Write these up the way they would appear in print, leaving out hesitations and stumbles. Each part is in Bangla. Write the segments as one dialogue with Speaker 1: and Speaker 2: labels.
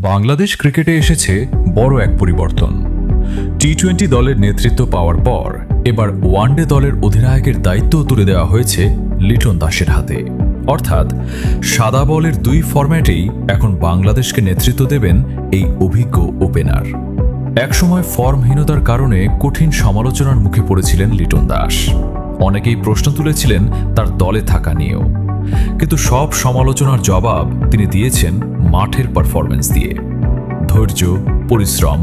Speaker 1: বাংলাদেশ ক্রিকেটে এসেছে বড় এক পরিবর্তন। টি-20 দলের নেতৃত্ব পাওয়ার পর এবার ওয়ানডে দলের অধিনায়কের দায়িত্ব তুলে দেওয়া হয়েছে লিটন দাসের হাতে। অর্থাৎ সাদা বলের দুই ফরম্যাটেই এখন বাংলাদেশকে নেতৃত্ব দেবেন এই অভিজ্ঞ ওপেনার। একসময় ফর্মহীনতার কারণে কঠিন সমালোচনার মুখে পড়েছিলেন লিটন দাস। অনেকেই প্রশ্ন তুলেছিলেন তার দলে থাকা নিয়েও, কিন্তু সব সমালোচনার জবাব তিনি দিয়েছেন মাঠের পারফরম্যান্স দিয়ে। ধৈর্য, পরিশ্রম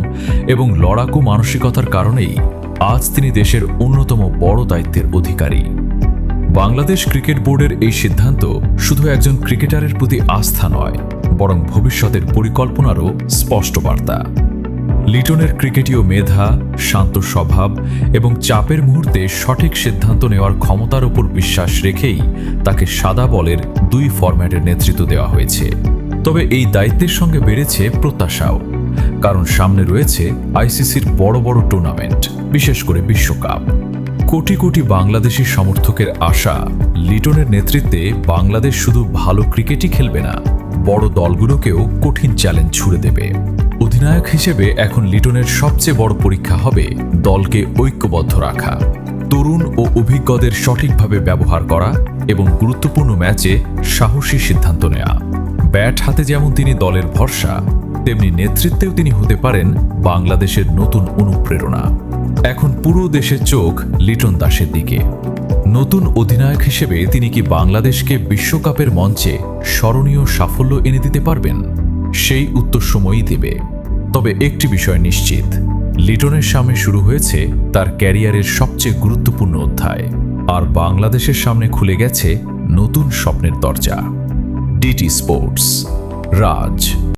Speaker 1: এবং লড়াকু মানসিকতার কারণেই আজ তিনি দেশের অন্যতম বড় দায়িত্বের অধিকারী। বাংলাদেশ ক্রিকেট বোর্ডের এই সিদ্ধান্ত শুধু একজন ক্রিকেটারের প্রতি আস্থা নয়, বরং ভবিষ্যতের পরিকল্পনারও স্পষ্ট বার্তা। লিটনের ক্রিকেটীয় মেধা, শান্ত স্বভাব এবং চাপের মুহূর্তে সঠিক সিদ্ধান্ত নেওয়ার ক্ষমতার উপর বিশ্বাস রেখেই তাকে সাদা বলের দুই ফরম্যাটের নেতৃত্ব দেওয়া হয়েছে। তবে এই দায়িত্বের সঙ্গে বেড়েছে প্রত্যাশাও, কারণ সামনে রয়েছে আইসিসির বড় বড় টুর্নামেন্ট, বিশেষ করে বিশ্বকাপ। কোটি কোটি বাংলাদেশি সমর্থকের আশা, লিটনের নেতৃত্বে বাংলাদেশ শুধু ভালো ক্রিকেটই খেলবে না, বড় দলগুলোকেও কঠিন চ্যালেঞ্জ ছুড়ে দেবে। অধিনায়ক হিসেবে এখন লিটনের সবচেয়ে বড় পরীক্ষা হবে দলকে ঐক্যবদ্ধ রাখা, তরুণ ও অভিজ্ঞদের সঠিকভাবে ব্যবহার করা এবং গুরুত্বপূর্ণ ম্যাচে সাহসী সিদ্ধান্ত নেওয়া। ব্যাট হাতে যেমন তিনি দলের ভরসা, তেমনি নেতৃত্বেও তিনি হতে পারেন বাংলাদেশের নতুন অনুপ্রেরণা। এখন পুরো দেশের চোখ লিটন দাসের দিকে। নতুন অধিনায়ক হিসেবে তিনি কি বাংলাদেশকে বিশ্বকাপের মঞ্চে স্মরণীয় সাফল্য এনে দিতে পারবেন? সেই উত্তর সময়ই দেবে। তবে একটি বিষয় নিশ্চিত, লিটনের সামনে শুরু হয়েছে তার ক্যারিয়ারের সবচেয়ে গুরুত্বপূর্ণ অধ্যায়, আর বাংলাদেশের সামনে খুলে গেছে নতুন স্বপ্নের দরজা। ডিটি স্পোর্টস, রাজ।